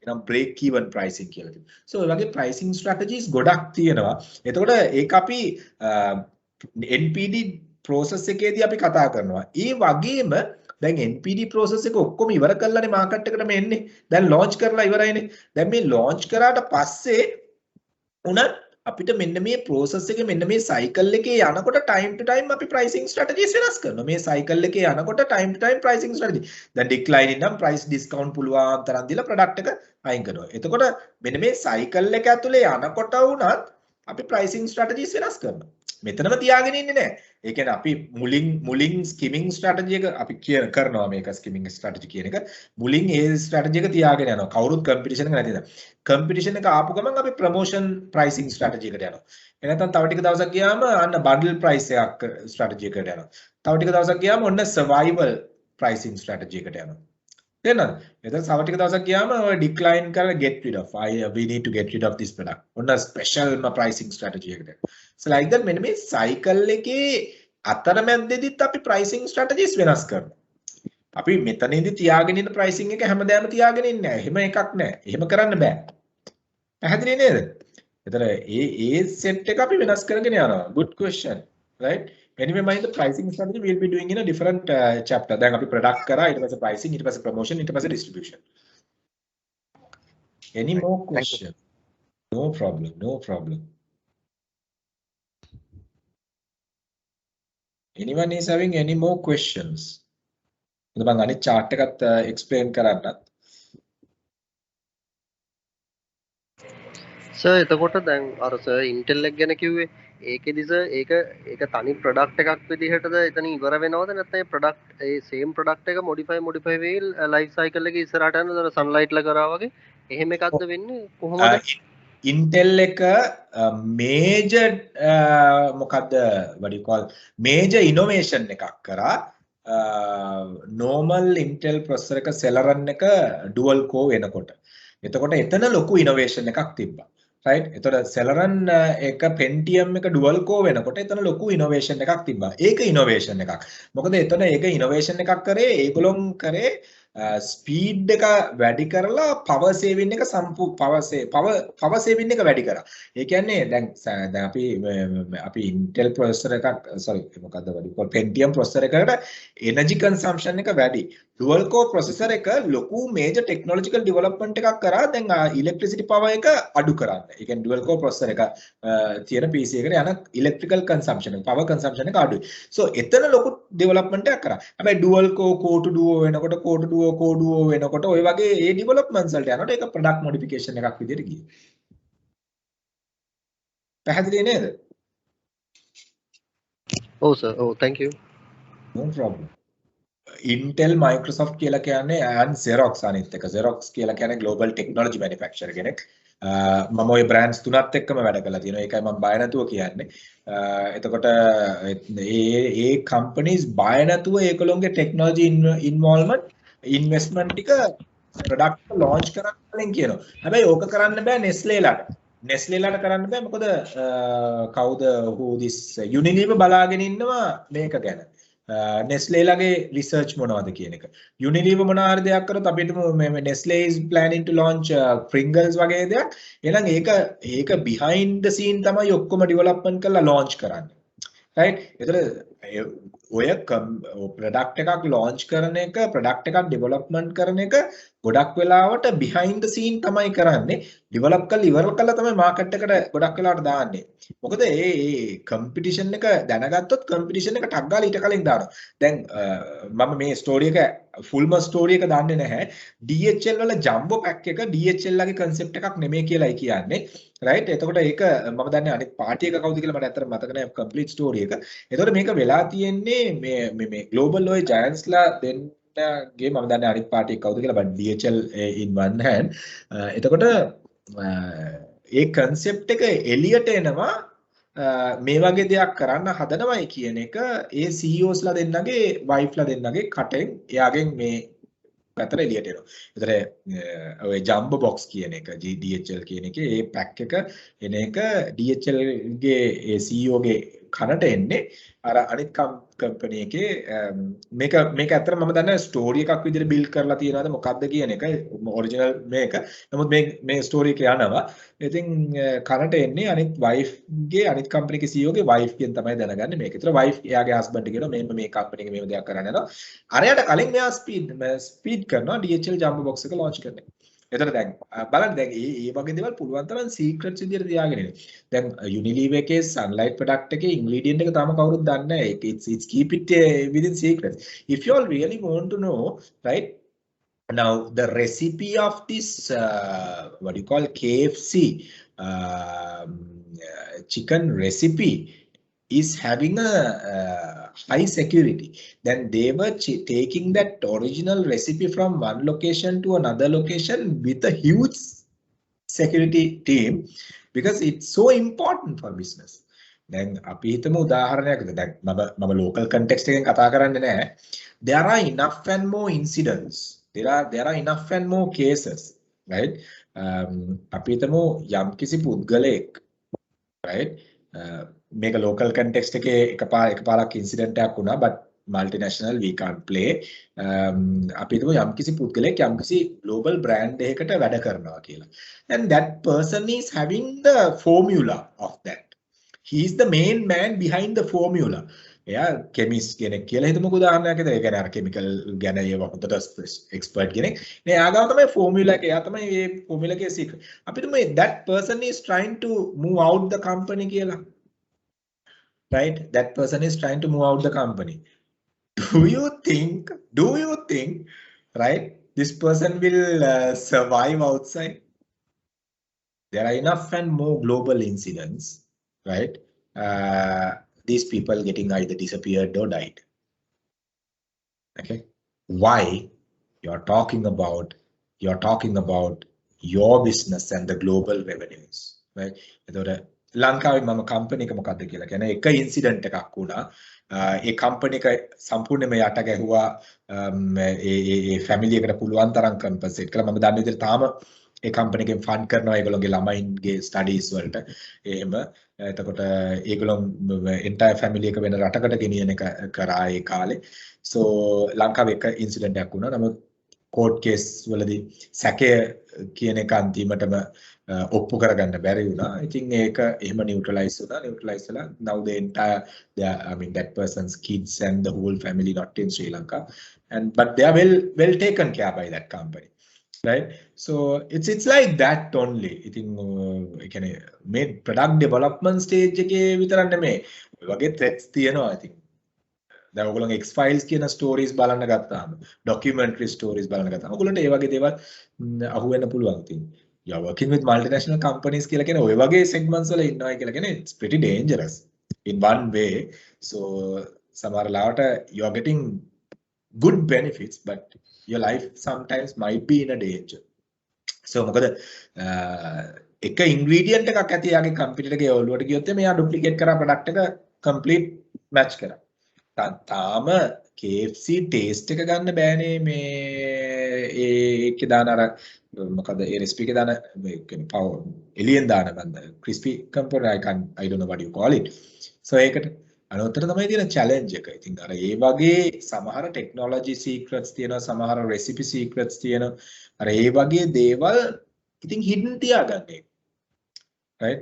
නම් break even pricing කියලා කියනවා. So ඒ වගේ pricing strategies ගොඩක් තියෙනවා. එතකොට ඒක අපි NPD process එකේදී අපි කතා කරනවා. ඒ වගේම දැන් NPD process එක ඔක්කොම ඉවර කළානේ මාකට් එකටම එන්නේ. දැන් launch කරලා ඉවරයිනේ. දැන් මේ launch කරාට පස්සේ උනත් අපිට මෙන්න මේ process එකේ මෙන්න මේ cycle එකේ යනකොට time to time අපි pricing strategies වෙනස් කරනවා. මේ cycle එකේ යනකොට time to time pricing strategy. දැන් decline නම් price discount පුළුවන් තරම් දීලා product එක අයින් කරනවා. එතකොට මෙන්න මේ cycle එක ඇතුලේ යනකොට උනත් අපි pricing strategies වෙනස් කරනවා. මෙතනම තියාගෙන ඉන්නේ නැහැ. ඒ කියන්නේ අපි මුලින් skimming strategy එක අපි කරනවා මේක skimming strategy කියන එක. මුලින් ඒ strategy එක තියාගෙන යනවා. කවුරුත් competition එක නැති නිසා. competition එක ආපු ගමන් අපි promotion pricing strategy එකට යනවා. එනතන තව ටික දවසක් ගියාම අන්න bundle price එකක් strategy එකට යනවා. තව ටික දවසක් ගියාම ඔන්න survival pricing strategy එකට යනවා. තේරෙනවද? එතන තව ටික දවසක් ගියාම ඔය decline කරලා get rid of we need to get rid of this product. ඔන්න special pricing strategy එකට. So like that මෙන්න මේ cycle එකේ අතරමැද්දේදීත් අපි pricing strategies වෙනස් කරනවා. අපි මෙතනදී තියාගෙන ඉන්න pricing එක හැමදාම තියාගෙන ඉන්නේ නැහැ. එහෙම එකක් නැහැ. එහෙම කරන්න බෑ. පැහැදිලි නේද? එතන ඒ set එක අපි වෙනස් කරගෙන යනවා. Good question. Right? Anyway, mind the pricing strategy we'll be doing in a different chapter. දැන් අපි product කරා ඊට පස්සේ pricing ඊට පස්සේ promotion ඊට පස්සේ distribution. Any more question? No problem. No problem. Anyone is having any more questions? මම අනිත් chart එකත් explain කරන්නත්. සර් එතකොට දැන් අර සර් Intel එක ගැන කිව්වේ ඒකෙදි සර් ඒක තනි ප්‍රොඩක්ට් එකක් විදිහටද එතන ඉවර වෙනවද නැත්නම් ඒ ප්‍රොඩක්ට් ඒ සේම් ප්‍රොඩක්ට් එක මොඩිෆයි වෙයි ලයිෆ් සයිකල් එකේ ඉස්සරහට යනද සන්ලයිට් ලා කරා වගේ එහෙම එකක්ද වෙන්නේ කොහොමද Intel එක major මොකද්ද what do you call major innovation එකක් කරා normal Intel processor එක Celeron එක dual core වෙනකොට එතකොට එතන ලොකු innovation එකක් තිබ්බා right එතකොට Celeron එක Pentium එක dual core වෙනකොට එතන ලොකු innovation එකක් තිබ්බා ඒක innovation එකක් මොකද එතන ඒක innovation එකක් කරේ ඒගොල්ලොන් කරේ ස්පීඩ් එක වැඩි කරලා power saving එක power saving එක වැඩි කරා. ඒ කියන්නේ දැන් අපි Intel processor එකක් sorry මොකද්ද වැඩි කොල් Pentium processor එකකට energy consumption එක වැඩි. dual core processor එක ලොකු major technological development එකක් කරා දැන් electricity power එක අඩු කරන්න. ඒ කියන්නේ dual core processor එක තියෙන PC එකට යන electrical consumption power consumption එක අඩුයි. so එතන ලොකු development එකක් කරා. හැබැයි dual core to duo වෙනකොට core to duo කෝඩුවෝ වෙනකොට ඔය වගේ ඒ ඩෙවලොප්මන්ට්ස් වලට යනකොට ඒක ප්‍රොඩක්ට් මොඩිෆිකේෂන් එකක් විදිහට ගියේ. පැහැදිලි නේද? ඔව් සර් ඔව් thank you. No problem. Intel Microsoft කියලා කියන්නේ and Xerox අනිත් එක. Xerox කියලා කියන්නේ global technology manufacturer කෙනෙක්. මම ওই brands තුනත් එක්කම වැඩ කරලා තියෙනවා. ඒකයි මම බය නැතුව කියන්නේ. එතකොට ඒ companies බය නැතුව ඒගොල්ලෝගේ technology involvement investment ටික product launch කරන්න කලින් කියනවා. හැබැයි ඕක කරන්න බෑ Nestle ලාට. Nestle ලාට කරන්න බෑ මොකද කවුද who this Unilever බලාගෙන ඉන්නවා මේක ගැන. Nestle ලාගේ research මොනවද කියන එක. Unilever මොන හරි දෙයක් කරොත් අපිට මේ Nestle is planning to launch Pringles වගේ දෙයක්. එහෙනම් ඒක behind the scene තමයි ඔක්කොම development කරලා launch කරන්නේ. right? ඒතර ඔය product එකක් launch කරන එක product එකක් development කරන එක ගොඩක් වෙලාවට behind the scene තමයි කරන්නේ develop කරලා ඉවර කළා තමයි market එකට ගොඩක් වෙලාවට දාන්නේ මොකද ඒ competition එක දැනගත්තොත් competition එක ටක් ගාලා ඊට කලින් දානවා දැන් මම මේ story එක fullම story එක දන්නේ නැහැ DHL වල jumbo pack එක DHL ලගේ concept එකක් නෙමෙයි කියලායි කියන්නේ right එතකොට ඒක මම දන්නේ අනිත් party එක කවුද කියලා මට ඇත්තට මතක නැහැ complete story එක එතකොට මේක වෙලා තියෙන්නේ මේ global ඔය giants ලා ගේ මම දන්නේ අනිත් පාර්ටි එක කවුද කියලා but DHL in one hand එතකොට ඒ concept එක එළියට එනවා මේ වගේ දෙයක් කරන්න හදනවයි කියන එක ඒ CEOs ලා දෙන්නගේ wife ලා දෙන්නගේ කටෙන් එයාගෙන් මේ පැතර එළියට එනවා. ඒතර ඔය jumbo box කියන එක DHL කියන එකේ ඒ pack එක එන එක DHL ගේ ඒ CEO ගේ කනට එන්නේ අර අනිත් කම්පැනි එකේ මේක ඇත්තට මම දන්නේ ස්ටෝරි එකක් විදිහට බිල්ඩ් කරලා තියනවාද මොකක්ද කියන එක ඔරිජිනල් මේක. නමුත් මේ ස්ටෝරි එක යනවා. ඉතින් කනට එන්නේ අනිත් වයිෆ් ගේ අනිත් කම්පැනි එකේ CEO ගේ වයිෆ් ගෙන් තමයි දැනගන්නේ මේක. ඒතර වයිෆ් එයාගේ හස්බන්ඩ් කියනවා මේ කම්පැනි එකේ මේව දෙයක් කරන්න යනවා. අරයට කලින් මෙයා ස්පීඩ් කරනවා DHL ජම්බෝ බොක්ස් එක ලොන්ච් කරන්න. එතන දැන් බලන්න දැන් මේ වගේ දේවල් පුළුවන් තරම් සීක්‍රට්ස් විදියට තියාගෙන ඉන්නේ. දැන් Unilever එකේ sunlight product එකේ ingredient එක තාම කවුරුත් දන්නේ නැහැ. It's keep it within secrets. If you all really want to know, right? Now the recipe of this what do you call KFC chicken recipe is having a high security. Then they were taking that original recipe from one location to another location with a huge security team because it's so important for business. Then අපි හිතමු උදාහරණයකට දැන් මම local context එකෙන් කතා කරන්නේ නැහැ. There are enough and more incidents. There are enough and more cases, right? අපි හිතමු යම්කිසි පුද්ගලයෙක්, right? මේක local context එකේ එකපාරක් incident එකක් වුණා but multinational we can't play. අපි හිතමු යම්කිසි පුද්ගලයෙක් යම්කිසි global brand එකකට වැඩ කරනවා කියලා. And that person is having the formula of that. He is the main man behind the formula. එයා කෙමිස්ට් කෙනෙක් කියලා හිතමුකෝ උදාහරණයක් විදිහට. ඒ කියන්නේ අර කෙමිකල් ගැන ඒව හොඳට එක්ස්පර්ට් කෙනෙක්. නේ එයාගාව තමයි ෆෝමියුලා එක. එයා තමයි මේ ෆෝමියුලා එකේ සීක්‍රට්. අපි තුමේ that person is trying to move out the company කියලා. Right? That person is trying to move out the company. Do you think, right? This person will survive outside? There are enough and more global incidents, right? These people getting either disappeared or died. Okay, why you're talking about your business and the global revenues, right? එතකොට ලංකාවේ මම company එක මොකද්ද කියලා කියන්නේ එක incident එකක් වුණා. ඒ කම්පැනි එක සම්පූර්ණයෙන්ම යට ගැහුවා. ඒ ෆැමිලි එකට පුළුවන් තරම් කම්පන්සේට් කළා. මම දන්න විදිහට තාම ඒ කම්පැනි එකෙන් ෆන්ඩ් කරනවා ඒගොල්ලෝගේ ළමයින්ගේ ස්ටඩීස් වලට. එහෙම එතකොට ඒගොල්ලෝ එන්ටයර් ෆැමිලි එක වෙන රටකට ගෙනියන එක කරා ඒ කාලේ. සෝ ලංකාවේ එක ඉන්සිඩන්ට් එකක් වුණා. නමුත් කෝට් කේස් වලදී සැකය කියන එක අන්තිමටම ඔප්පු කරගන්න බැරි වුණා. ඉතින් ඒක එහෙම නියුට්‍රලයිස් වුණා. නියුට්‍රලයිස් වෙලා now the entire that person's kids and the whole family not in Sri Lanka but they are well taken care by that company. Right, so it's like that only. ඉතින් ඒ කියන්නේ මේ product development stage එකේ විතරක් නෙමෙයි ඔය වගේ threats තියෙනවා. ඉතින් දැන් ඔයගොල්ලෝ X files කියන stories බලන්න ගත්තාම documentary stories බලන්න ගත්තාම ඔයගොල්ලන්ට ඒ වගේ දේවල් අහුවෙන්න පුළුවන්. ඉතින් you are working with multinational companies කියලා කියන්නේ ඔය වගේ segments වල ඉන්නවා කියලා කියන්නේ it's pretty dangerous in one way. So සමහර ලාවට you are getting good benefits but your life sometimes might be in a danger. So මොකද එක ingredient එකක් ඇති යාගේ කම්පියුටර් එකේ ඔළුවට ගියොත් මෙයා duplicate කරා product එක complete match කරා. තාම KFC taste එක ගන්න බෑනේ මේ ඒකේ දාන අර මොකද ඒ recipe එකේ දාන මේ කියන්නේ පව එලියෙන් දාන බන්ද crispy component I don't know what you call it. So ඒකට අනෝතර තමයි තියෙන challenge එක. ඉතින් අර ඒ වගේ සමහර technology secrets තියෙනවා, සමහර recipe secrets තියෙනවා. අර ඒ වගේ දේවල් ඉතින් hidden තියාගන්නේ. Right?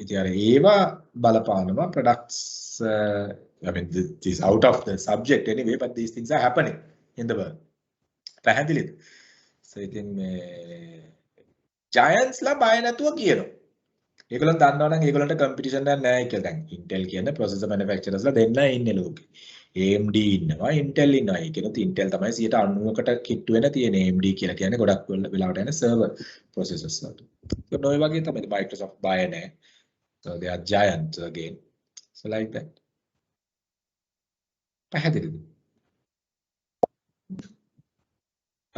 ඉතින් අර ඒවා බලපානවා products I mean this is out of the subject anyway but these things are happening in the world. පැහැදිලිද? So ඉතින් මේ giants ලා බය නැතුව කියනවා. ඒගොල්ලන් දන්නවා නම් ඒගොල්ලන්ට කම්පිටිෂන් එකක් නැහැ කියලා. දැන් Intel කියන processor manufacturers ලා දෙන්නයි ඉන්නේ ලෝකේ. AMD ඉන්නවා, Intel ඉන්නවා. ඒ කියනොත් Intel තමයි 90%කට කිට්ටු වෙන තියෙන AMD කියලා කියන්නේ ගොඩක් වෙලාවට යන server processors වලට. So ඔය වගේ තමයි Microsoft බය නැහැ. So they are giants again. So like that. පැහැදිලිද?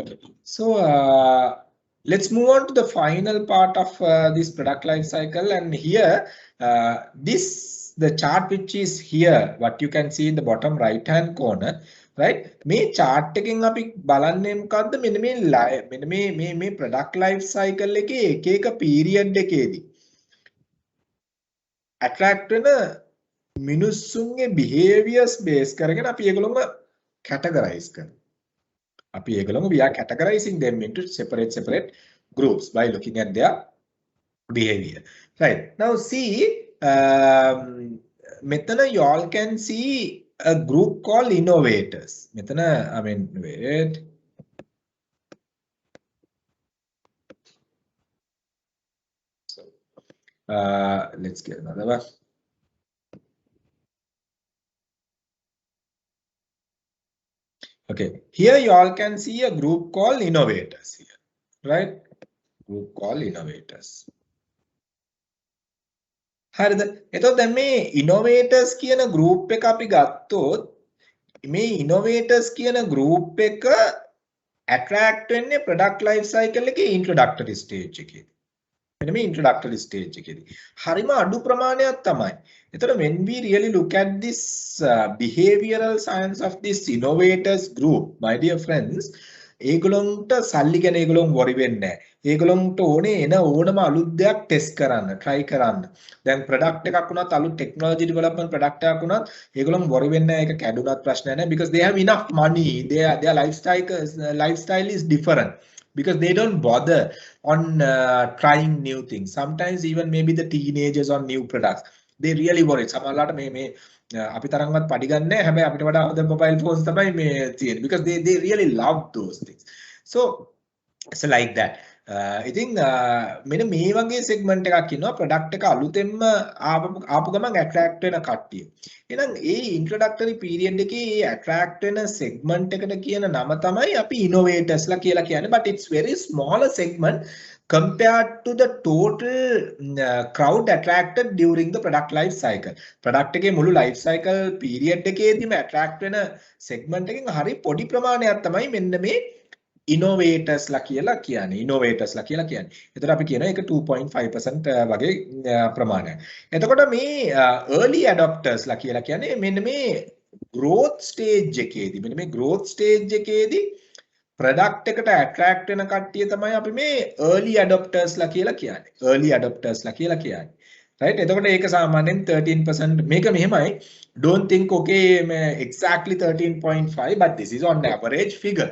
Okay. So let's move on to the final part of this product life cycle, and here the chart which is here, what you can see in the bottom right hand corner, right? මේ chart එකෙන් අපි බලන්නේ මොකද්ද? මෙන්න මේ product life cycle එකේ එක එක period එකේදී attract වෙන මිනිස්සුන්ගේ behaviors base කරගෙන අපි ඒගොල්ලොන්ව categorize කරනවා. අපි ඒගොල්ලොන්ව we are categorizing them into separate groups by looking at their behavior. Right. Now see, මෙතන you all can see a group called innovators. මෙතන I mean wait. So let's get another one. Okay, here you all can see a group called innovators here, right? Group called innovators. හරිද? එතකොට දැන් මේ innovators කියන group එක අපි ගත්තොත් මේ innovators කියන group එක attract වෙන්නේ product life cycle එකේ introductory stage එකේදී. මෙන්න මේ introductory stage එකේදී. හරිම අඩු ප්‍රමාණයක් තමයි. එතකොට when we really look at this behavioral science of this innovators group, my dear friends, ඒගොල්ලන්ට සල්ලි ගැන ඒගොල්ලන් worry වෙන්නේ නැහැ. ඒගොල්ලන්ට ඕනේ එන ඕනම අලුත් දෙයක් ටෙස්ට් කරන්න, try කරන්න. දැන් product එකක් වුණත් අලුත් technology development product එකක් වුණත් ඒගොල්ලන් worry වෙන්නේ නැහැ. ඒක කැඩුනත් ප්‍රශ්නයක් නැහැ because they have enough money. Their lifestyle is different. Because they don't bother on trying new things. Sometimes even maybe the teenagers on new products, they really worry. සමහරවිට මේ අපි තරම්වත් පඩි ගන්න නැහැ. හැබැයි අපිට වඩා හොඳ mobile phones තමයි මේ තියෙන්නේ. Because they really love those things. So it's like that. ඉතින් මෙන්න මේ වගේ segment එකක් ඉන්නවා product එක අලුතෙන්ම ආපු ගමන් attract වෙන කට්ටිය. එහෙනම් ඒ introductory period එකේ ඒ attract වෙන segment එකට කියන නම තමයි අපි innovators ලා කියලා කියන්නේ. But it's very smaller segment compared to the total crowd attracted during the product life cycle. Product එකේ මුළු life cycle period එකේදීම attract වෙන segment එකෙන් හරි පොඩි ප්‍රමාණයක් තමයි මෙන්න මේ innovators ලා කියලා කියන්නේ. innovators ලා කියලා කියන්නේ. එතකොට අපි කියනවා ඒක 2.5% වගේ ප්‍රමාණයක්. එතකොට මේ early adopters ලා කියලා කියන්නේ මෙන්න මේ growth stage එකේදී මෙන්න මේ growth stage එකේදී product එකට attract වෙන කට්ටිය තමයි අපි මේ early adopters ලා කියලා කියන්නේ. early adopters ලා කියලා කියන්නේ. right? එතකොට ඒක සාමාන්‍යයෙන් 13% මේක මෙහෙමයි. Don't think okay exactly 13.5 but this is on average figure.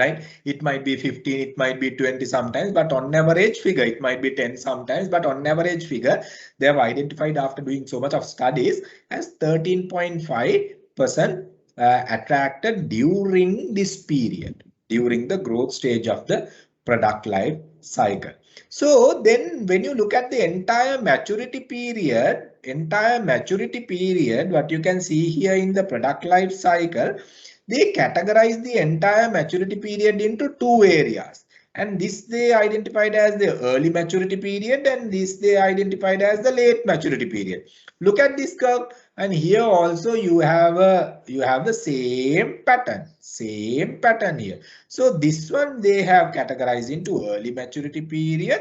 Right? It might be 15, it might be 20 sometimes, but on average figure, it might be 10 sometimes, but on average figure, they have identified after doing so much of studies as 13.5% attracted during this period, during the growth stage of the product life cycle. So then when you look at the entire maturity period, what you can see here in the product life cycle, they categorize the entire maturity period into two areas. And this they identified as the early maturity period and this they identified as the late maturity period. Look at this curve and here also you have the same pattern here. So this one they have categorized into early maturity period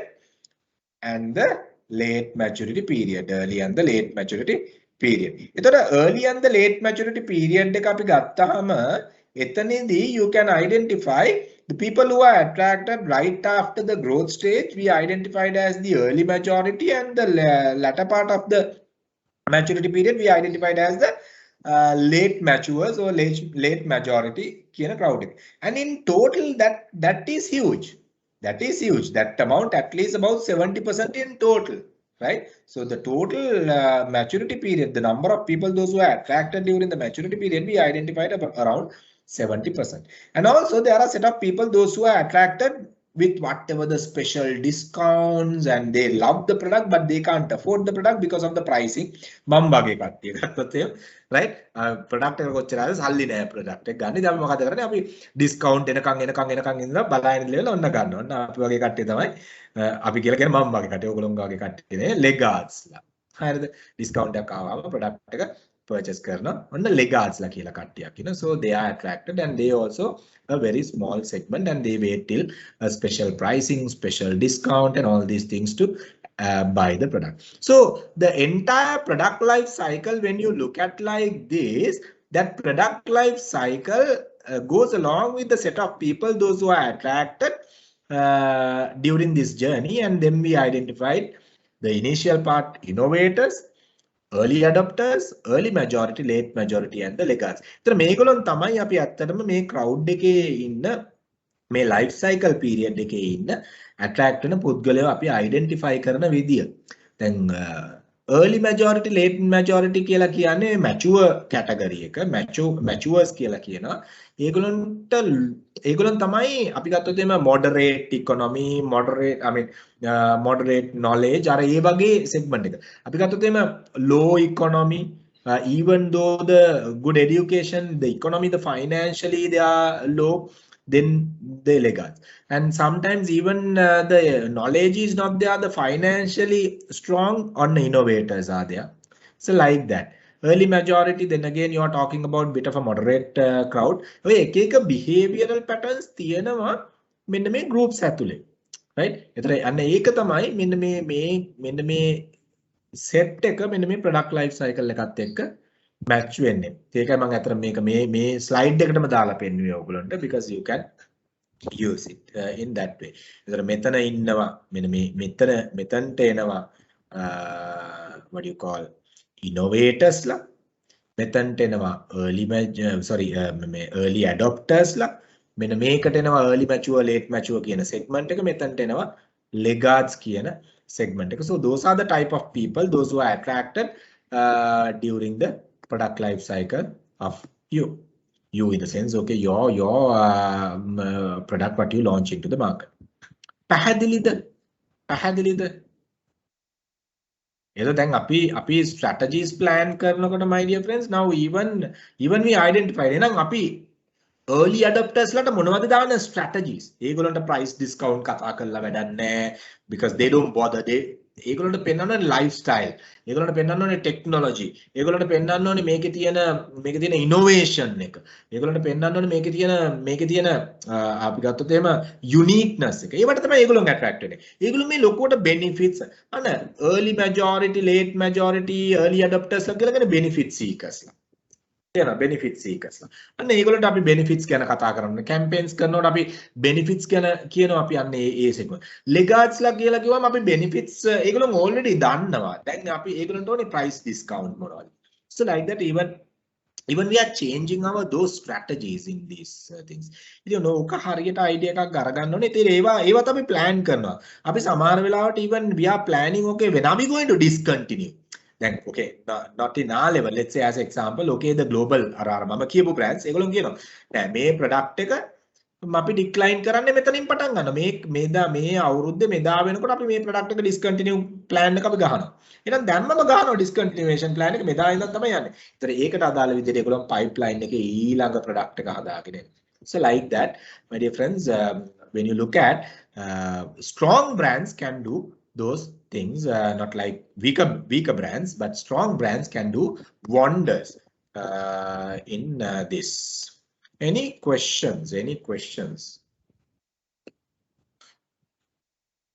and the late maturity period, early and the late maturity period. එතකොට early and the late maturity period එක අපි ගත්තාම එතනදී you can identify the people who are attracted right after the growth stage. We identified as the early majority and the latter part of the maturity period we identified as the late matures or late majority කියන crowd එක. And in total that is huge. That amount at least about 70% in total. Right? So the total maturity period, the number of people, those who are attracted during the maturity period, we identified around 70%. And also there are a set of people, those who are attracted with whatever the special discounts and they love the product, but they can't afford the product because of the pricing. Mambage kattiya gatthoth right? Product එක කොච්චරද සල්ලි නැහැ product එක ගන්න. ඉතින් අපි මොකද කරන්නේ? අපි discount එනකන් ඉඳලා බලාගෙන ඉඳලා ඔන්න ගන්නවා. ඔන්න අපි වගේ කට්ටිය තමයි අපි කියලා කියන්නේ මම වගේ කට්ටිය. ඕගොල්ලෝ වගේ කට්ටිය නේ laggards ලා. හරිද? discount එකක් ආවම product එක purchase කරනවා. ඔන්න laggards ලා කියලා කට්ටියක් ඉන්නවා. So they are attracted and they also a very small segment and they wait till a special pricing, special discount and all these things to buy the product. So the entire product life cycle, when you look at like this, that product life cycle goes along with the set of people, those who are attracted during this journey, and then we identified the initial part innovators, early adopters, early majority, late majority and the laggards. ඒතර මේගොල්ලන් තමයි අපි ඇත්තටම මේ crowd එකේ ඉන්න මේ life cycle period එකේ ඉන්න attract වෙන පුද්ගලයෝ අපි identify කරන විදිය. දැන් early majority, late majority කියලා කියන්නේ mature category එක, matures කියලා කියනවා. ඒගොල්ලන් තමයි අපි ගත්තොත් එම moderate economy, moderate knowledge අර ඒ වගේ segment එක. අපි ගත්තොත් එම low economy, even though the good education, the economy, the financially they are low, then they laggards. And sometimes even the knowledge is not there, the financially strong on the innovators are there. So like that. Early majority, then again you are talking about bit of a moderate crowd. ඔය එක එක behavioral patterns තියෙනවා මෙන්න මේ groups ඇතුලේ. Right? ඒතර අන්න ඒක තමයි මෙන්න මේ set එක මෙන්න මේ product life cycle එකත් එක්ක match වෙන්නේ. ඒකයි මම අතර මේ slide එකටම දාලා පෙන්නුවේ ඔයගොල්ලන්ට because you can use it in that way. ඒතර මෙතන ඉන්නවා මෙන්න මෙතනට එනවා what do you call innovators ලා, මෙතනට එනවා early adopters ලා, මෙන්න මේකට එනවා early mature, late mature කියන segment එක, මෙතනට එනවා laggards කියන segment එක. So those are the type of people, those who are attracted during the product life cycle of you in the sense, okay, your product what you launch into the market. පැහැදිලිද? එතකොට දැන් අපි strategies plan කරනකොට my dear friends, now even we identify එහෙනම් අපි early adopters ලට මොනවද දාන strategies? ඒගොල්ලන්ට price discount කතා කරලා වැඩක් නැහැ because they don't bother. ඒගොල්ලන්ට පෙන්වන්න ඕනේ lifestyle, ඒගොල්ලන්ට පෙන්වන්න ඕනේ technology, ඒගොල්ලන්ට පෙන්වන්න ඕනේ මේකේ තියෙන innovation එක, ඒගොල්ලන්ට පෙන්වන්න ඕනේ මේකේ තියෙන අපි ගත්තොත් එහෙම uniqueness එක. ඒවට තමයි ඒගොල්ලන් attract වෙන්නේ. ඒගොල්ලෝ මේ ලොකුවට benefits අන්න early majority, late majority, early adopters ලා කියලා කියන benefit seekers ලා. තියෙනවා benefit seekers ලා. අන්න ඒගොල්ලන්ට අපි benefits ගැන කතා කරනවා. campaigns කරනකොට අපි benefits ගැන කියනවා අපි අන්න ඒ segment. laggards ලා කියලා කිව්වම අපි benefits ඒගොල්ලෝ already දන්නවා. දැන් අපි ඒගොල්ලන්ට ඕනේ price discount මොනවද. So like that even we are changing those strategies in these things. ඉතින් ඕක හරියට idea එකක් අරගන්න ඕනේ. ඉතින් ඒවා අපි plan කරනවා. අපි සමහර වෙලාවට even we are planning, okay, when are we going to discontinue? Then okay, not in our level, let's say as example, okay, the global මම කියපු brands ඒගොල්ලෝ කියනවා නෑ මේ product එක අපි decline කරන්නේ මෙතනින් පටන් ගන්න. මේ අවුරුද්දේ මෙදා වෙනකොට අපි මේ product එක discontinue plan එක අපි ගහනවා. එහෙනම් දැන්මම ගහනවා discontinuation plan එක මෙදා ඉඳන් තමයි යන්නේ. ඒතර ඒකට අදාළ විදිහට ඒගොල්ලෝ pipeline එකේ ඊළඟ product එක හදාගෙන එනවා. So like that, my dear friends, when you look at strong brands can do those things, not like weaker brands, but strong brands can do wonders in this. Any questions?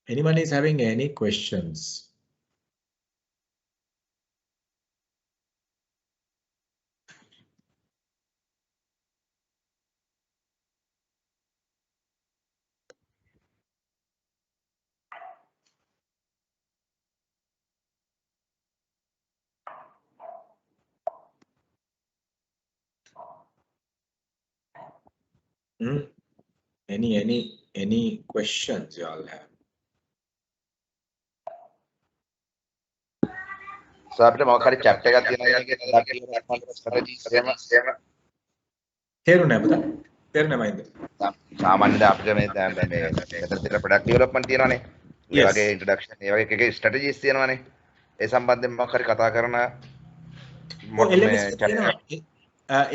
Anyone is having any questions? Any questions you all have? So අපිට මොකක් හරි chat එකක් තියෙනවා කියන එක strategies එහෙම තේරුණා පුතා? තේරුණා මයින්ද? සාමාන්‍යයෙන් අපිට මේ මෙතන තියෙන product development තියෙනවානේ. ඒ වගේ introduction, ඒ වගේ එක strategies තියෙනවානේ. ඒ සම්බන්ධයෙන් මොකක් හරි කතා කරන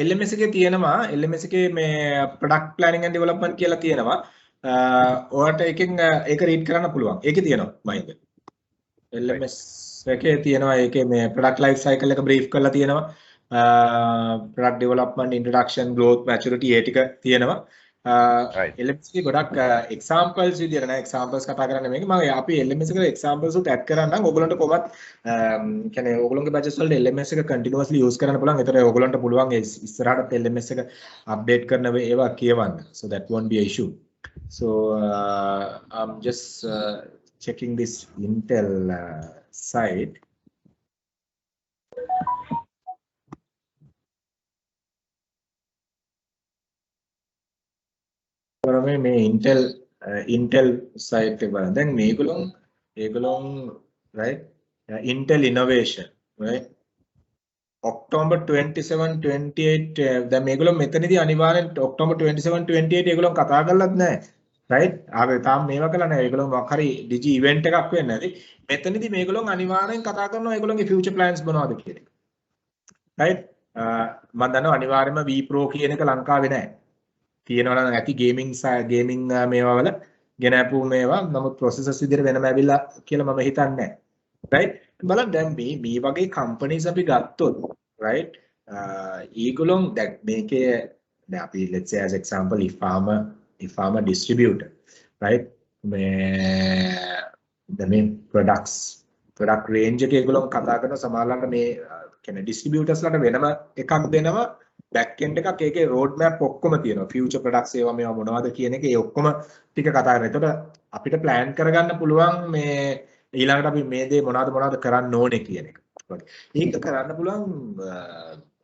LMS එකේ තියෙනවා, LMS එකේ මේ product planning and development කියලා තියෙනවා. ඔයාලට එකෙන් ඒක read කරන්න පුළුවන්. ඒකේ තියෙනවා මයින්ද? LMS එකේ තියෙනවා ඒකේ මේ product life cycle එක brief කරලා තියෙනවා. product development, introduction, growth, maturity ඒ ටික තියෙනවා. LMS එකේ ගොඩක් examples විදියට නෑ, examples කතා කරන්න මේක. මම අපි LMS එකට examples උත් add කරන්නම්. ඔයගොල්ලන්ට කොහොමත් කියන්නේ ඔයගොල්ලන්ගේ budget වලට LMS එක continuously use කරන්න පුළුවන්. ඒතර ඔයගොල්ලන්ට පුළුවන් ඉස්සරහට LMS එක update කරන ඒවා කියවන්න. So that won't be an issue. So I'm just checking this Intel site. මේ Intel site එක බලන්න. දැන් මේගොල්ලෝ right Intel innovation right October 27 28 දැන් මේගොල්ලෝ මෙතනදී අනිවාර්යෙන් October 27 28 ඒගොල්ලෝ කතා කරලත් නැහැ right ආවේ තාම මේවා කළා නැහැ ඒගොල්ලෝ මොකක් හරි ඩිජි ඉවෙන්ට් එකක් වෙන්නේ නැති මෙතනදී මේගොල්ලෝ අනිවාර්යෙන් කතා කරනවා ඒගොල්ලෝගේ future plans මොනවද කියන එක right මම දන්නවා අනිවාර්යයෙන්ම V Pro කියන එක ලංකාවේ නැහැ තියෙනවා නම් ඇති ගේමින් මේවා වල ගෙන අපු මේවා නමුත් processors විදිහට වෙනම ඇවිල්ලා කියලා මම හිතන්නේ නැහැ right බලන්න දැන් මේ වගේ companies අපි ගත්තොත් right ඒගොල්ලෝ දැන් මේකේ දැන් අපි let's say as example Ifama distributor right මේ product range එක ඒගොල්ලෝ කතා කරන සමහරවිට මේ කියන්නේ distributors ලට වෙනම එකක් දෙනවා back end එකක් ඒකේ road map ඔක්කොම තියෙනවා future products ඒවා මේවා මොනවද කියන එක ඒ ඔක්කොම ටික කතා කරනවා. එතකොට අපිට plan කරගන්න පුළුවන් මේ ඊළඟට අපි මේ දේ මොනවද කරන්න ඕනේ කියන එක. ඒක කරන්න පුළුවන්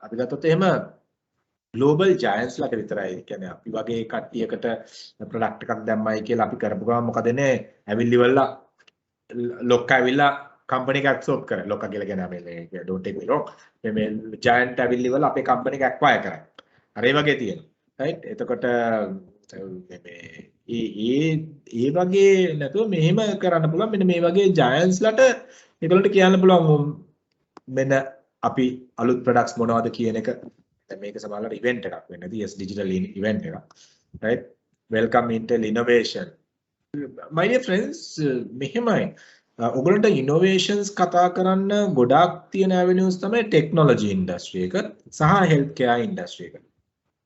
අපි ගත්තොත් එහෙම global giants ලට විතරයි. ඒ කියන්නේ අපි වගේ කට්ටියකට product එකක් දැම්මයි කියලා අපි කරපු ගමන් මොකද එන්නේ? ඇවිල්ලිවලා ලොක්ක ඇවිල්ලා company එක absorb කරා. ලොක්ක කියලා කියන්නේ මේ don't take me wrong. මේ giant ඇවිල්ලිවලා අපේ company එක acquire කරා. අර ඒ වගේ තියෙනවා. right? එතකොට ඒ වගේ නැතුව මෙහෙම කරන්න පුළුවන් මෙන්න මේ වගේ giants ලට ඒගොල්ලන්ට කියන්න පුළුවන් මෙන්න අපි අලුත් products මොනවද කියන එක දැන් මේක සමහරවිට event එකක් වෙන්නේ නැති yes digital event එකක් right welcome Intel innovation my dear friends මෙහෙමයි ඔයගොල්ලන්ට innovations කතා කරන්න ගොඩාක් තියෙන avenues තමයි technology industry එක සහ healthcare industry එක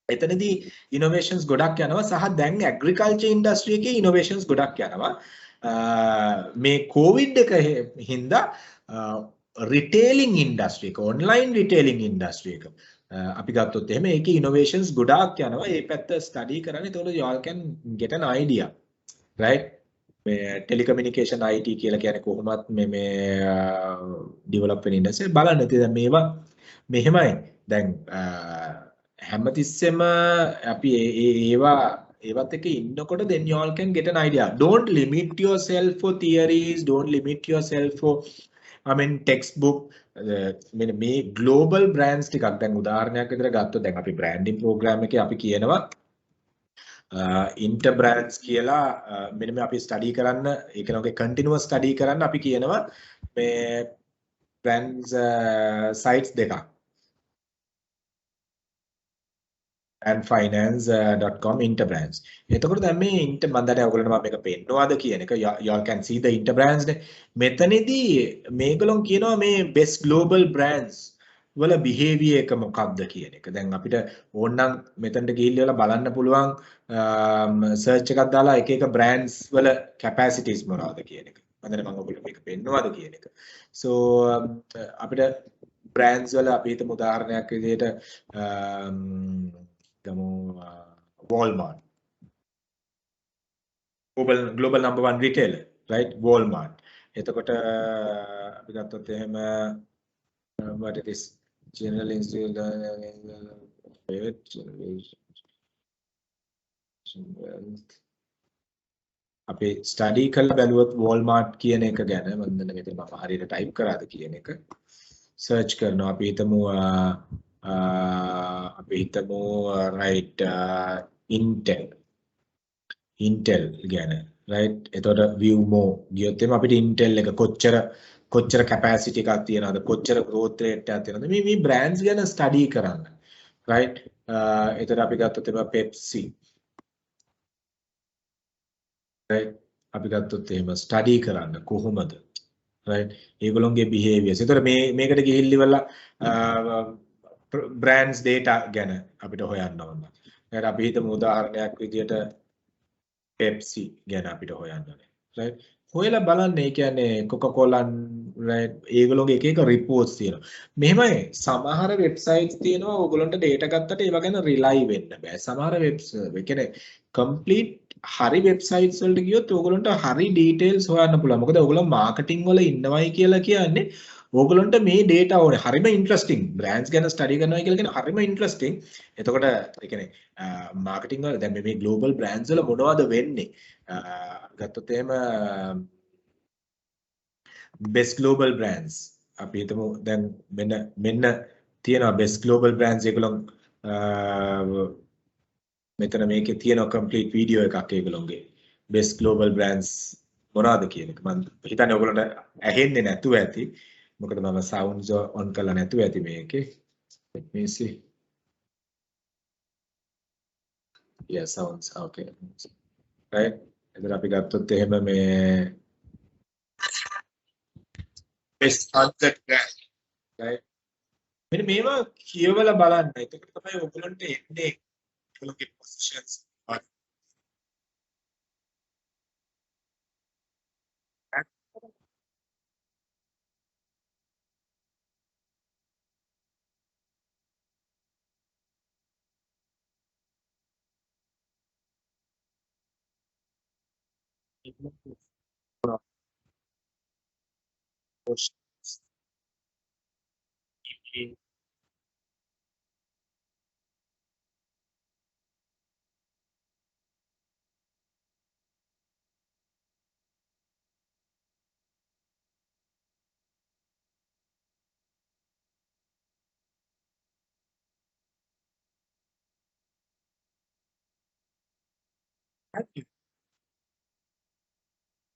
එතනදී innovations ගොඩක් යනවා සහ දැන් agriculture industry එකේ innovations ගොඩක් යනවා මේ covid එක හින්දා retailing industry එක online retailing industry එක අපි ගත්තොත් එහෙම ඒකේ innovations ගොඩක් යනවා ඒ පැත්ත study කරන්න එතකොට you all can get an idea right මේ telecommunication IT කියලා කියන්නේ කොහොමත් මේ develop වෙන industry බලන්න ඉතින් මේවා මෙහෙමයි දැන් හැමතිස්සෙම අපි ඒවත් එක ඉන්නකොට then you all can get an idea don't limit yourself for theories don't limit yourself for I mean textbook මේ global brands ටිකක් දැන් උදාහරණයක් විතර ගත්තොත් දැන් අපි branding program එකේ අපි කියනවා inter brands කියලා මෙන්න මේ අපි study කරන්න ඒක නෝගේ continuous study කරන්න අපි කියනවා මේ brands sites දෙකක් and finance.com interbrands. එතකොට දැන් මේ inter මම දැන් ඔයගොල්ලන්ට මම මේක පෙන්නනවාද කියන එක you all can see the interbrands නේ. මෙතනදී මේගොල්ලෝ කියනවා මේ best global brands වල behavior එක මොකක්ද කියන එක. දැන් අපිට ඕනනම් මෙතනට ගිහිල්ලා බලන්න පුළුවන් search එකක් දාලා එක එක brands වල capacities මොනවද කියන එක. මම දැන් මම ඔයගොල්ලන්ට මේක පෙන්නනවාද කියන එක. So අපිට brands වල අපි හිතමු උදාහරණයක් විදිහට Walmart global number 1 retailer right Walmart එතකොට අපි ගත්තොත් එහෙම what it is general institute අපි study කරලා බැලුවොත් Walmart කියන එක ගැන මම දැන් මෙතන මම හරියට type කරාද කියන එක search කරනවා අපි හිතමු right Intel ගැන right එතකොට view more ගියොත් එimhe අපිට Intel එක කොච්චර capacity එකක් තියනවද කොච්චර growth rate එකක් තියනවද මේ brands ගැන study කරන්න right එතකොට අපි ගත්තොත් එimhe Pepsi right අපි ගත්තොත් එහෙම study කරන්න කොහොමද right ඒගොල්ලෝගේ behaviors එතකොට මේකට ගිහිල්ලිවලා brands data ගැන අපිට හොයන්න ඕන. ඊට අපි හිතමු උදාහරණයක් විදියට Pepsi ගැන අපිට හොයන්න ඕනේ. right? හොයලා බලන්න ඒ කියන්නේ Coca-Cola right ඒගොල්ලෝගේ එක reports තියෙනවා. මෙහෙමයි සමහර websites තියෙනවා ඕගොල්ලන්ට data ගත්තට ඒව ගැන rely වෙන්න බෑ. සමහර ඒ කියන්නේ complete හරි වෙබ්සයිට්ස් වලට ගියොත් ඕගොල්ලන්ට හරි ඩීටේල්ස් හොයන්න පුළුවන්. මොකද ඕගොල්ලෝ මාකටිං වල ඉන්නවයි කියලා කියන්නේ ඕගොල්ලන්ට මේ ඩේටා ඕනේ. හරිම ඉන්ටරෙස්ටිං. බ්‍රෑන්ඩ්ස් ගැන ස්ටඩි කරනවා කියලා කියන්නේ හරිම ඉන්ටරෙස්ටිං. එතකොට ඒ කියන්නේ මාකටිං වල දැන් මේ ග්ලෝබල් බ්‍රෑන්ඩ්ස් වල මොනවද වෙන්නේ? ගත්තොත් එහෙම best global brands අපි හිතමු දැන් මෙන්න තියෙනවා best global brands ඒගොල්ලෝ මෙතන මේකේ තියෙනවා complete video එකක් ඒගොල්ලෝගේ best global brands මොනවාද කියන එක මම හිතන්නේ ඔයගොල්ලන්ට ඇහෙන්නේ නැතුව ඇති මොකද මම sounds on කරලා නැතුව ඇති මේකේ let me see yeah sounds okay right එතන අපි ගත්තොත් එහෙම මේ best concept brand right මෙන්න මේවා කියවලා බලන්න එතකොට තමයි ඔයගොල්ලන්ට එන්නේ ඔයගොල්ලෝගේ positions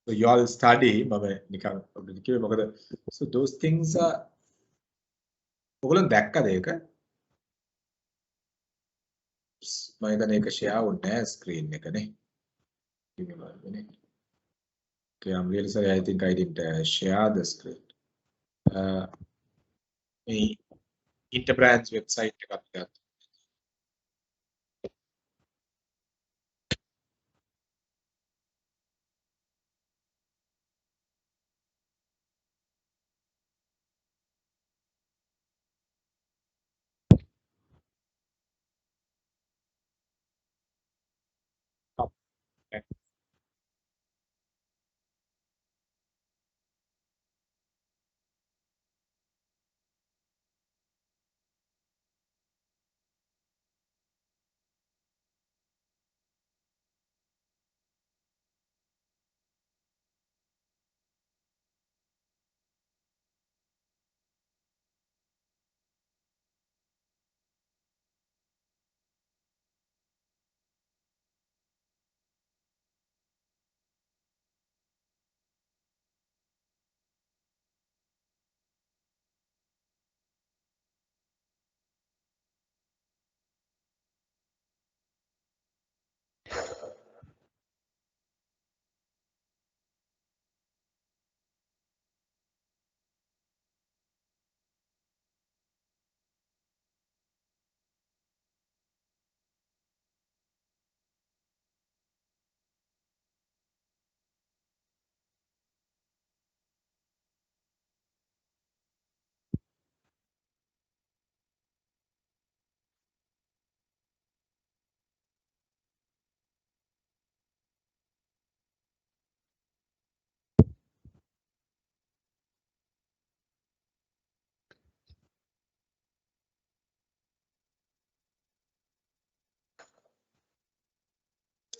So you all study මම නිකන් ඔබට කිව්වේ මොකද so those things are ඔයගොල්ලෝ දැක්කද ඒක මම හිතන්නේ ඒක share වුණේ නැහැ screen එකනේ give me one minute okay I'm really sorry I think I didn't share the screen මේ Interbrands website එකක් අපි ගත්තා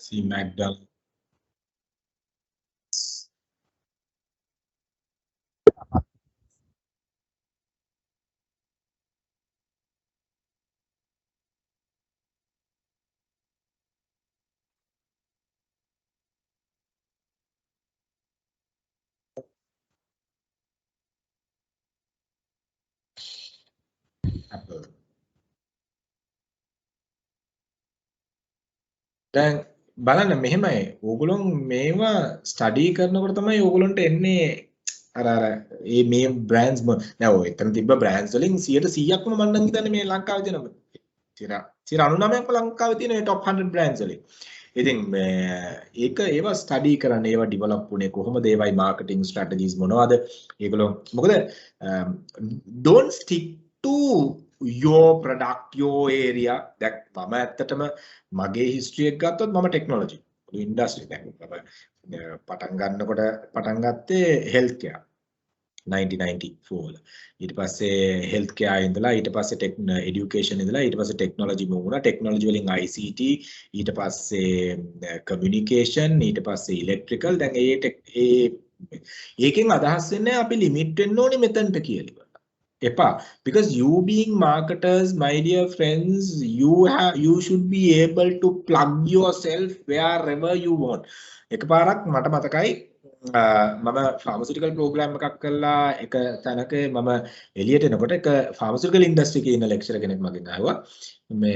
see McDonald's Apple දැන් බලන්න මෙහෙමයි ඕගොල්ලෝ මේවා ස්ටඩි කරනකොට තමයි ඕගොල්ලන්ට එන්නේ අර මේ බ්‍රෑන්ඩ්ස් දැන් ඔය එතන තිබ්බ බ්‍රෑන්ඩ්ස් වලින් 100%ක්ම මම නම් හිතන්නේ මේ ලංකාවේ තියෙන 99%ක්ම ලංකාවේ තියෙන top 100 බ්‍රෑන්ඩ්ස් වලින්. ඉතින් ඒක ඒවා ස්ටඩි කරන්න ඒවා ඩෙවලොප් වුණේ කොහොමද ඒවයි මාකටිං ස්ට්‍රැටජිස් මොනවද ඒගොල්ලෝ මොකද don't stick to your product your area දැන් මම ඇත්තටම මගේ හිස්ටරි එක ගත්තොත් මම ටෙක්නොලොජි ඉන්ඩස්ට්‍රි දැන් පටන් ගන්නකොට පටන් ගත්තේ හෙල්ත් කෙයා 1994 ඊට පස්සේ හෙල්ත් කෙයා ඉඳලා ඊට පස්සේ එඩියුකේෂන් ඉඳලා ඊට පස්සේ ටෙක්නොලොජි මූව් වුණා ටෙක්නොලොජි වලින් ICT ඊට පස්සේ කමියුනිකේෂන් ඊට පස්සේ ඉලෙක්ට්‍රිකල් දැන් ඒකෙන් අදහස් වෙන්නේ අපි ලිමිට් වෙන්න ඕනේ මෙතනට කියලා. එපා because you being marketers my dear friends you should be able to plug yourself wherever you want. එකපාරක් මට මතකයි මම ෆාමසිටිකල් ප්‍රෝග්‍රෑම් එකක් කරලා එක තැනක මම එළියට එනකොට එක ෆාමසිටිකල් ඉන්ඩස්ට්‍රි එකේ ඉන්න ලෙක්චරර් කෙනෙක් මගෙන් ආවා මේ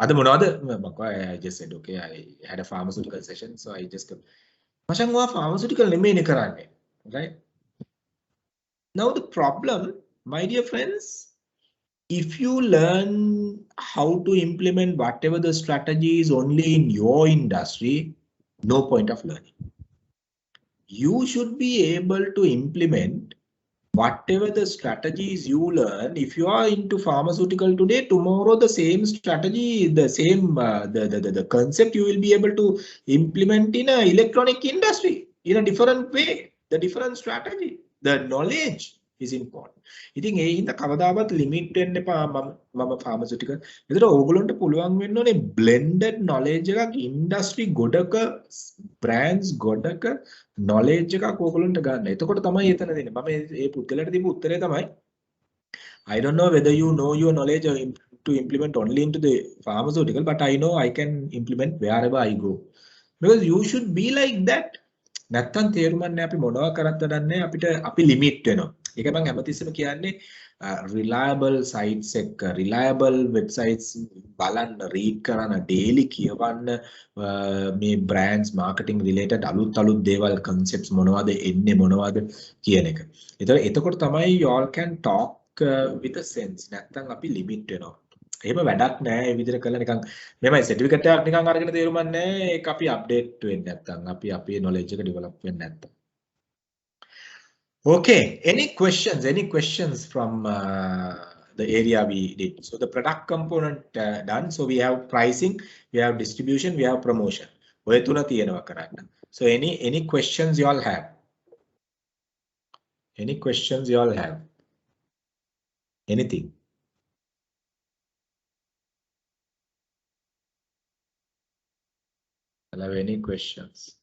අද මොනවද මම I just said okay I had a pharmaceutical session so I just මචං ඔයා ෆාමසිටිකල් නෙමෙයිනේ කරන්නේ right now the problem my dear friends if you learn how to implement whatever the strategy is only in your industry no point of learning. You should be able to implement whatever the strategies you learn. If you are into pharmaceutical today, tomorrow the same strategy, the same the concept you will be able to implement in a electronic industry in a different way. The different strategy, the knowledge is important. ඉතින් ඒ හින්දා කවදාවත් limit වෙන්න එපා මම pharmaceutical. ඒතර ඕගොල්ලන්ට පුළුවන් වෙන්න ඕනේ blended knowledge එකක් industry ගොඩක brands ගොඩක knowledge එකක් ඕගොල්ලන්ට ගන්න. එතකොට තමයි එතන දෙන්නේ. මම මේ පුතලට දීපු උත්තරේ තමයි I don't know whether you know your knowledge to implement only into the pharmaceutical but I know I can implement wherever I go. Because you should be like that. නැත්තම් තේරුම් ගන්න අපි මොනවා කරත් වැඩන්නේ අපිට අපි limit වෙනවා. ඒක මම හැමතිස්සෙම කියන්නේ reliable sites එක reliable websites බලන්න read කරන්න daily කියවන්න මේ brands marketing related අලුත් දේවල් concepts මොනවද එන්නේ මොනවද කියන එක. එතකොට තමයි you all can talk with a sense. නැත්තම් අපි limit වෙනවා. එහෙම වැඩක් නෑ ඒ විදිහට කළා නිකන් මෙමය සර්ටිෆිකේට් එකක් නිකන් අරගෙන තේරුම් ගන්න නෑ ඒක අපි අප්ඩේට් වෙන්නේ නැත්තම් අපි අපේ knowledge එක develop වෙන්නේ නැත්තම්. Okay, any questions from the area we did? So the product component done. So we have pricing, we have distribution, we have promotion. ඔය තුන තියෙනවා කරන්න. So any questions you all have? Any questions you all have? Anything? Have any questions?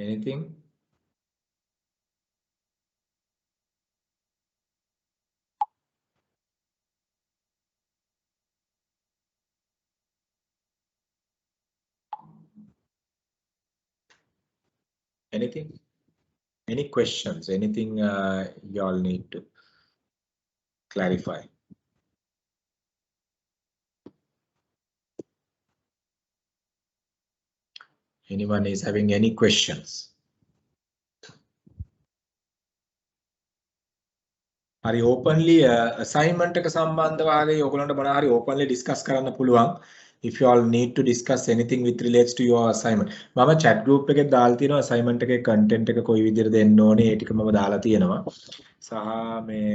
Anything? Anything? Any questions? Anything y'all need to clarify? Anyone is having any questions? හරි openly assignment එක සම්බන්ධව හරි ඔයගොල්ලන්ට මොනවා හරි openly discuss කරන්න පුළුවන්. If you all need to discuss anything with relates to your assignment. මම chat group එකේ දාලා තියෙනවා assignment එකේ content එක කොයි විදිහට දෙන්න ඕනේ ඒ ටික මම දාලා තියෙනවා. සහ මේ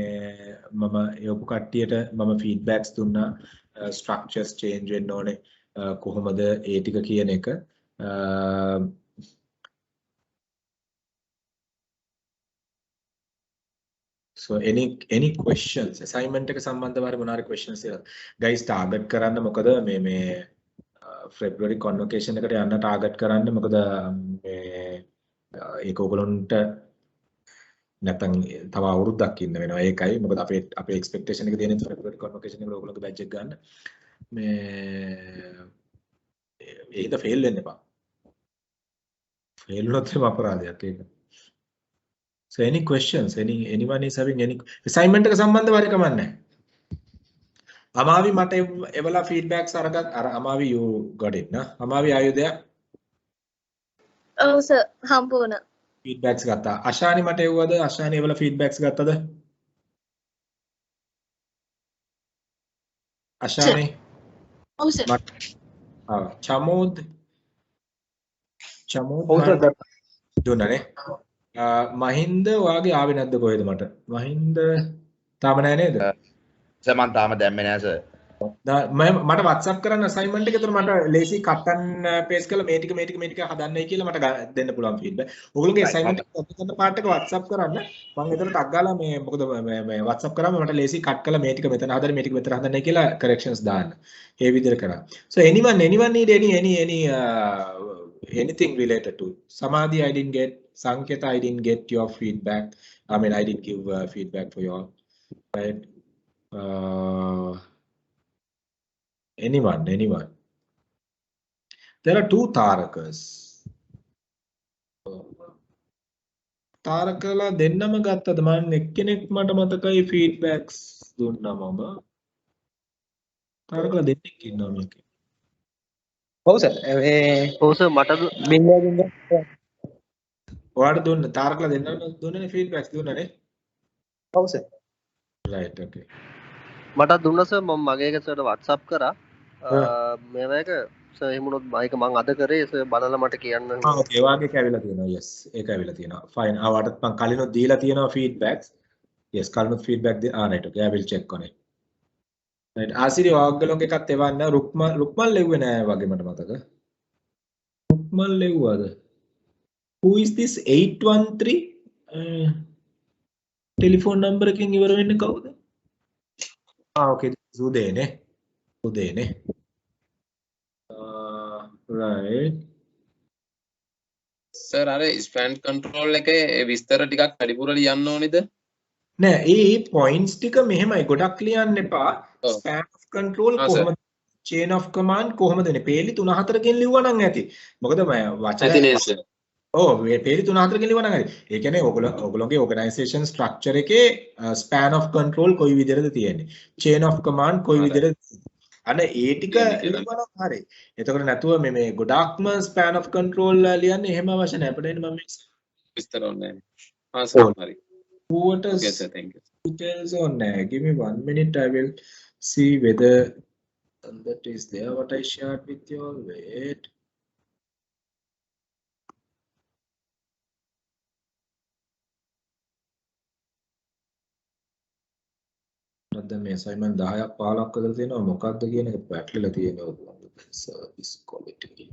මම යොපු කට්ටියට මම feedbacks දුන්නා structures change වෙන්න ඕනේ කොහොමද ඒ ටික කියන එක. So any questions assignment එක සම්බන්ධව හරි මොනවා හරි questions තියෙනවද guys target කරන්න මොකද මේ February convocation එකට යන්න target කරන්න මොකද මේ ඒක ඔයගොල්ලන්ට නැත්නම් තව අවුරුද්දක් ඉන්න වෙනවා ඒකයි මොකද අපේ expectation එක තියෙන February convocation එකට ඔයගොල්ලෝගේ batch එක ගන්න මේ ඒක fail වෙන්න එපා fail වුණොත් එම අපරාධයක් ඒක. So any questions? Anyone is having any assignment එක සම්බන්ධව හරි කමක් නැහැ. අමාවි මට එවලා feedbacks අරගත් අර අමාවි you got it නා. අමාවි are you there? ඔව් සර් හම්බුණා. feedbacks ගත්තා. අශානි මට එවුවද? අශානි එවලා feedbacks ගත්තද? අශානි ඔව් සර්. චමෝද් ඔව් සර් දුන්නනේ. මහින්ද ඔයාගේ ආවේ නැද්ද කොහෙද මට? මහින්ද තාම නැහැ නේද? සර් මම තාම දැම්මේ නැහැ සර්. මට WhatsApp කරන්න assignment එක. ඒතර මට ලේසි cut and paste කරලා මේ ටික හදන්නයි කියලා මට දෙන්න පුළුවන් feedback. ඔයගොල්ලෝගේ assignment එක copy කරන part එක WhatsApp කරන්න. මම ඒතර ටක් ගාලා මේ මොකද මේ WhatsApp කරාම මට ලේසි cut කරලා මේ ටික මෙතන හදන්න මේ ටික මෙතන හදන්නයි කියලා corrections දාන්න. ඒ විදිහට කරා. So anyone need any anything related to Samadhi, I didn't get. Sanketa, I didn't get your feedback. I mean, I didn't give feedback for you all. Right? Anyone. There are two Tarakas. Tarakala dennama gattad man ekkenek mata matakai feedbacks dunna mama. Tarakala dennek innawa meke. ඔව් sir ඒ ඔව් sir මට බින්දා ඔයාලට දුන්න තාරකලා දෙන්නම දුන්නනේ feedbacks දුන්නනේ. ඔව් sir Right, okay. මට දුන්න sir මම මගේ එක සර්ට WhatsApp කරා. මේවා එක සර් එහෙම වුණොත් මයික මම අද කරේ සර් බලලා මට කියන්න. Okay, වාගේ කැවිලා තියෙනවා. Yes, ඒක ඇවිල්ලා තියෙනවා. Fine. ආවටත් මම කලිනුත් දීලා තියෙනවා feedbacks. Yes, කලිනුත් feedback right, okay. I will check on it. Right. ආසිරි ඔයගොල්ලෝගේ එකත් එවන්න. රුක්මල් ලෙව්වේ නෑ වගේ මට මතක. Rukmal ලෙව්වද? Who is this 813? Telephone number එකකින් ඉවර වෙන්නේ කවුද? Okay, සුදේනේ. Right. සර් අර ස්පෑන් කන්ට්‍රෝල් එකේ විස්තර ටිකක් වැඩිපුර ලියන්න ඕනේද? නෑ ඒ points ටික මෙහෙමයි ගොඩක් ලියන්න එපා. span of control කොහොමද chain of command කොහොමද නේ පේලි 3-4කින් ලිව්වා නම් ඇති. මොකද මම වචන මේ පේලි 3-4කින් ලිව්වා නම් ඇති. ඒ කියන්නේ ඔයගොල්ලෝගේ organization structure එකේ span of control කොයි විදිහටද තියෙන්නේ. chain of command කොයි විදිහටද අන්න ඒ ටික ලියනවා නම් හරි. එතකොට නැතුව මේ ගොඩක්ම span of control ලියන්න එහෙම අවශ්‍ය නැහැ. අපිට එන්නේ මම විස්තර ඕනේ නැහැ. සර් හරි. What is Okay, sir, thank you. details on give me 1 minute. I will see whether that is there what I shared with you all. Wait. නැත්නම් මේ assignment 10ක් 15ක් කරලා තියෙනවා මොකක්ද කියන එක පැටලලා තියෙනවා service quality.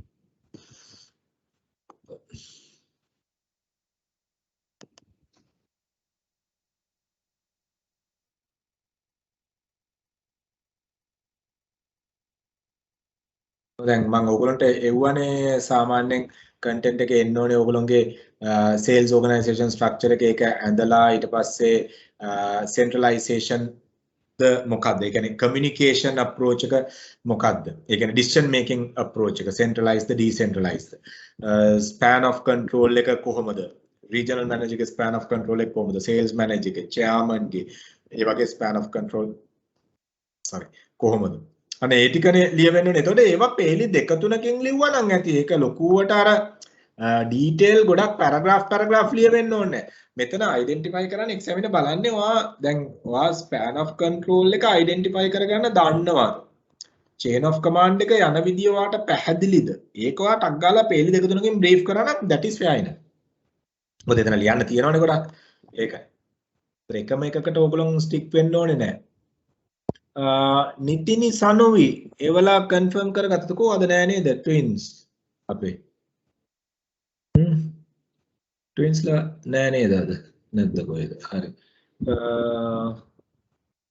දැන් මම ඔයගොල්ලන්ට එව්වනේ සාමාන්‍යයෙන් content එකේ එන්න ඕනේ ඔයගොල්ලන්ගේ sales organization structure එක ඒක ඇඳලා ඊට පස්සේ centralization ද මොකක්ද? ඒ කියන්නේ communication approach එක මොකක්ද? ඒ කියන්නේ decision making approach එක centralized decentralized. span of control එක කොහොමද? regional manager ගේ span of control එක කොහොමද? sales manager ගේ chairman ගේ ඒ වගේ span of control කොහොමද? අනේ ඒ ටිකනේ ලියවෙන්න ඕනේ. එතකොට ඒවා පේලි 2-3කින් ලිව්වා නම් ඇති. ඒක ලොකුවට අර ඩීටේල් ගොඩක් පැරග්‍රාෆ් ලියවෙන්න ඕනේ. මෙතන අයිඩෙන්ටිෆයි කරන්න එක්සැමිනර් බලන්නේ ඔයා span of control එක අයිඩෙන්ටිෆයි කරගන්න දන්නවද? chain of command එක යන විදිය ඔයාට පැහැදිලිද? ඒක ඔයා ටක් ගාලා පේලි 2-3කින් බ්‍රීෆ් කරා නම් that is fair enough. මොකද එතන ලියන්න තියෙනවනේ ගොඩක්. ඒකයි. එකම එකකට ඕගොල්ලෝ ස්ටික් වෙන්න ඕනේ නැහැ. නිතිනි සනුවි ඒවලා කන්ෆර්ම් කරගත්තද කොහොමද නෑ නේද ට්වින්ස් අපේ ට්වින්ස්ලා නෑ නේද අද නැද්ද කොහෙද හරි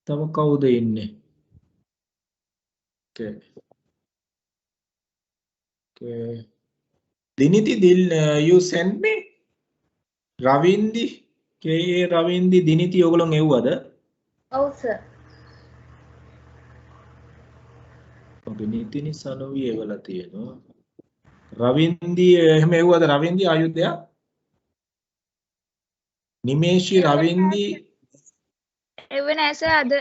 තව කවුද ඉන්නේ okay diniti dil you send me ravindi ke ravindi diniti ඔයගොල්ලෝ එව්වද ඔව් සර් නිතිනි සනුවි එවලා තියෙනවා රවින්දි එහෙම එව්වද රවින්දි ආයුධය නිමේෂි රවින්දි එව නෑ සර් අද